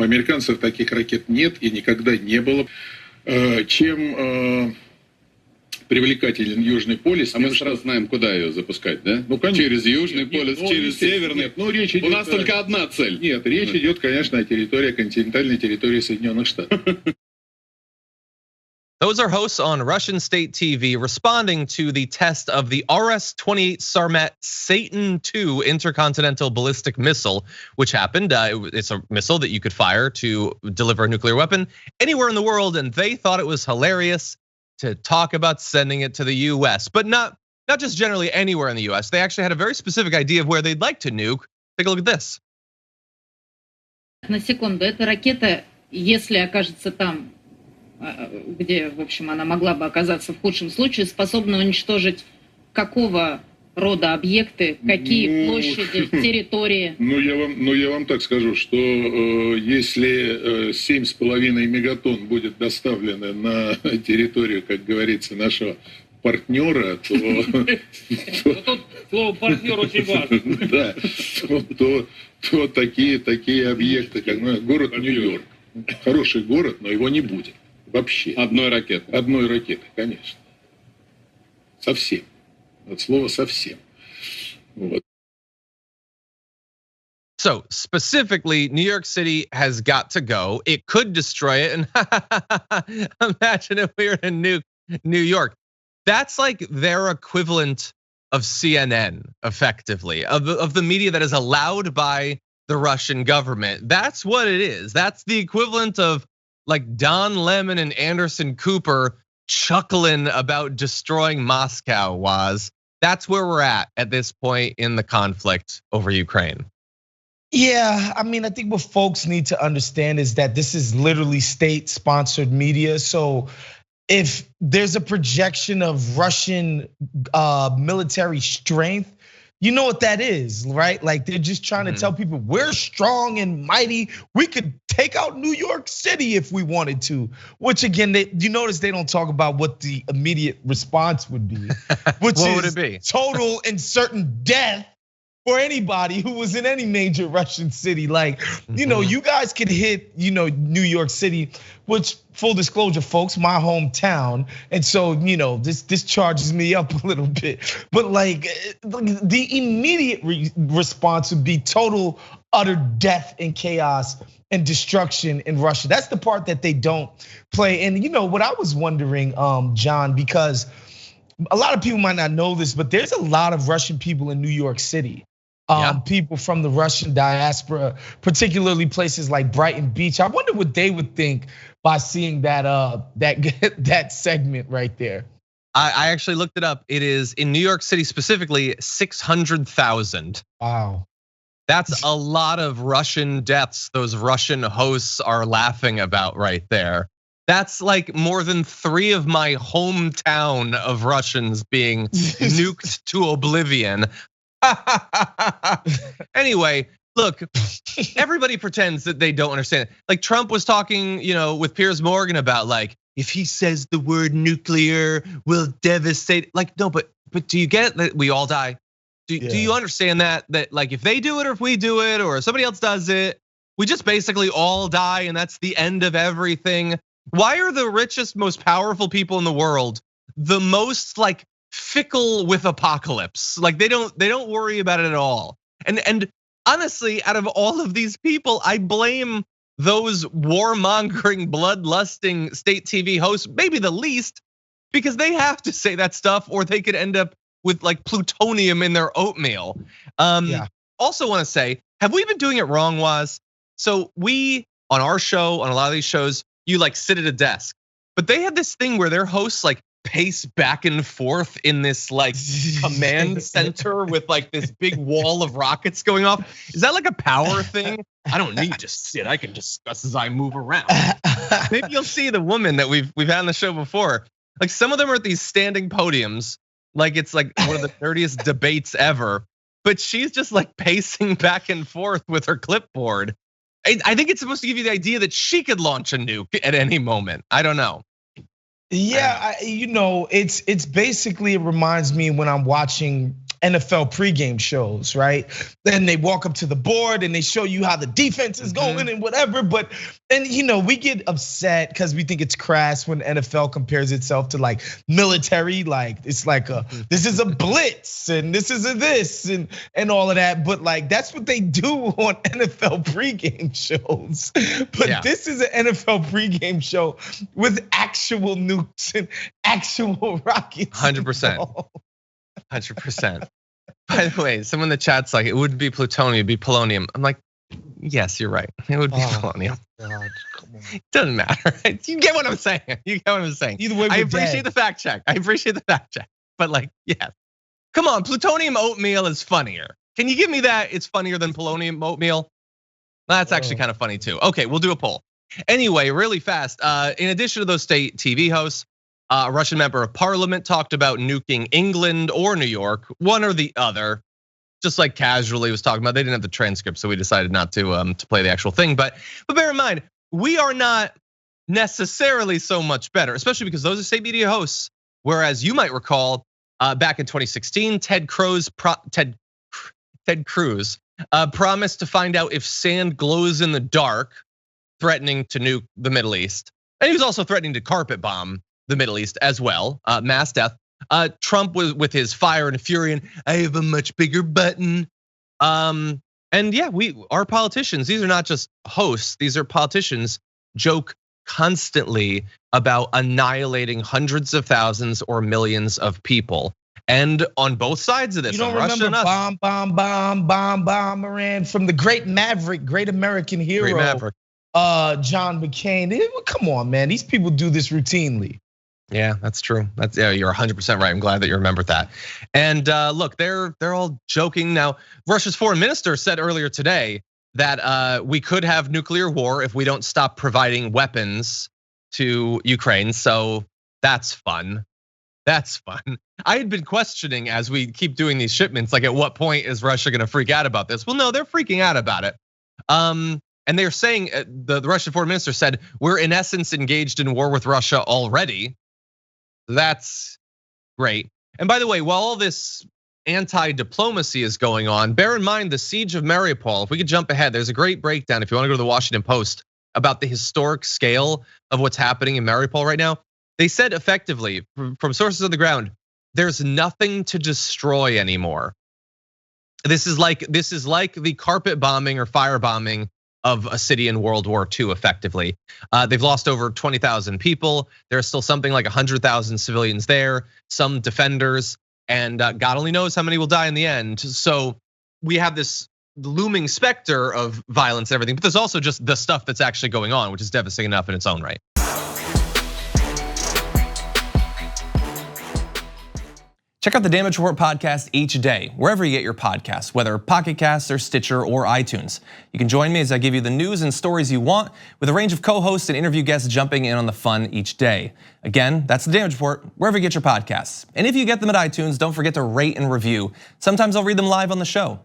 американцев таких ракет нет и никогда не было. Чем привлекателен Южный полюс. А мы сразу знаем, куда ее запускать, да? Ну, конечно. Через Южный полюс, через Северный. Нет, ну, речь идет, у нас только одна цель. Нет, речь идет, конечно, о территории, континентальной территории Соединенных Штатов. Those are hosts on Russian state TV responding to the test of the RS-28 Sarmat Satan II intercontinental ballistic missile, which happened. It's a missile that you could fire to deliver a nuclear weapon anywhere in the world, and they thought it was hilarious to talk about sending it to the US, but not just generally anywhere in the US. They actually had a very specific idea of where they'd like to nuke. Take a look at this. На секунду, эта ракета, если окажется там, где, в общем, она могла бы оказаться в худшем случае, способна уничтожить какого рода объекты, какие площади, территории? Я вам так скажу, что если 7,5 мегатонн будет доставлено на территорию, как говорится, нашего партнера, то... Тут слово партнер очень важно. Да, то такие объекты, как город Нью-Йорк. Хороший город, но его не будет. Вообще. Одной ракеты, конечно. Совсем. От слова совсем. Вот. So specifically, New York City has got to go. It could destroy it. And imagine if we were to nuke New York. That's like their equivalent of CNN, effectively, of the media that is allowed by the Russian government. That's what it is. That's the equivalent of like Don Lemon and Anderson Cooper chuckling about destroying Moscow was. That's where we're at this point in the conflict over Ukraine. Yeah, I mean, I think what folks need to understand is that this is literally state-sponsored media. So if there's a projection of Russian military strength, you know what that is, right? Like they're just trying to tell people we're strong and mighty. We could take out New York City if we wanted to. Which again, you notice they don't talk about what the immediate response would be, which what is would it be? Total and certain death for anybody who was in any major Russian city. Like, you guys could hit, New York City, which full disclosure, folks, my hometown. And so, this charges me up a little bit. But like the immediate response would be total, utter death and chaos and destruction in Russia. That's the part that they don't play. And what I was wondering, John, because a lot of people might not know this, but there's a lot of Russian people in New York City. People from the Russian diaspora, particularly places like Brighton Beach. I wonder what they would think by seeing that segment right there. I actually looked it up. It is in New York City specifically 600,000. Wow. That's a lot of Russian deaths those Russian hosts are laughing about right there. That's like more than 3 of my hometown of Russians being nuked to oblivion. Anyway, look, everybody pretends that they don't understand. Like Trump was talking, with Piers Morgan about like, if he says the word nuclear will devastate. Like, no, but do you get that we all die? Do you understand that like if they do it or if we do it or somebody else does it, we just basically all die and that's the end of everything? Why are the richest, most powerful people in the world the most like fickle with apocalypse? Like they don't worry about it at all. And honestly, out of all of these people, I blame those warmongering, bloodlusting state TV hosts, maybe the least, because they have to say that stuff or they could end up with like plutonium in their oatmeal. Also want to say, have we been doing it wrong, Waz? So we, on our show, on a lot of these shows, you like sit at a desk, but they have this thing where their hosts like pace back and forth in this like command center with like this big wall of rockets going off. Is that like a power thing? I don't need to sit. I can discuss as I move around. Maybe you'll see the woman that we've had on the show before. Like some of them are at these standing podiums, like it's like one of the dirtiest debates ever. But she's just like pacing back and forth with her clipboard. I think it's supposed to give you the idea that she could launch a nuke at any moment. I don't know. Yeah, it's basically, it reminds me when I'm watching NFL pregame shows, right? Then they walk up to the board and they show you how the defense is going and whatever. But and we get upset because we think it's crass when NFL compares itself to like military, like it's like this is a blitz and this is a this and all of that. But like that's what they do on NFL pregame shows. But this is an NFL pregame show with actual nukes and actual rockets. 100%. 100%. By the way, someone in the chat's like, it wouldn't be plutonium, it'd be polonium. I'm like, yes, you're right. It would be polonium. God, come on. It doesn't matter. You get what I'm saying. You get what I'm saying. Either way, I appreciate the fact check. But like, yes. Come on, plutonium oatmeal is funnier. Can you give me that? It's funnier than polonium oatmeal. That's actually kind of funny too. Okay, we'll do a poll. Anyway, really fast. In addition to those state TV hosts, a Russian member of parliament talked about nuking England or New York, one or the other, just like casually was talking about. They didn't have the transcript, so we decided not to play the actual thing. But bear in mind, we are not necessarily so much better, especially because those are state media hosts. Whereas you might recall back in 2016, Ted Cruz promised to find out if sand glows in the dark, threatening to nuke the Middle East. And he was also threatening to carpet bomb the Middle East as well, mass death. Trump was with his fire and fury and I have a much bigger button. And yeah, our politicians, these are not just hosts, these are politicians, joke constantly about annihilating hundreds of thousands or millions of people. And on both sides of this, you don't remember bomb Moran from the great Maverick, great American hero, great Maverick. John McCain. Come on, man, these people do this routinely. Yeah, that's true. You're 100% right. I'm glad that you remembered that. And look, they're all joking now. Russia's foreign minister said earlier today that we could have nuclear war if we don't stop providing weapons to Ukraine. So that's fun. That's fun. I had been questioning as we keep doing these shipments, like at what point is Russia gonna freak out about this? Well, no, they're freaking out about it. And they're saying, the Russian foreign minister said, we're in essence engaged in war with Russia already. That's great. And by the way, while all this anti-diplomacy is going on, bear in mind the siege of Mariupol. If we could jump ahead, there's a great breakdown if you want to go to the Washington Post about the historic scale of what's happening in Mariupol right now. They said effectively, from sources on the ground, there's nothing to destroy anymore. This is like the carpet bombing or fire bombing of a city in World War II, effectively. They've lost over 20,000 people. There's still something like 100,000 civilians there, some defenders, and God only knows how many will die in the end. So we have this looming specter of violence and everything, but there's also just the stuff that's actually going on, which is devastating enough in its own right. Check out the Damage Report podcast each day, wherever you get your podcasts, whether Pocket Casts or Stitcher or iTunes. You can join me as I give you the news and stories you want, with a range of co-hosts and interview guests jumping in on the fun each day. Again, that's the Damage Report, wherever you get your podcasts. And if you get them at iTunes, don't forget to rate and review. Sometimes I'll read them live on the show.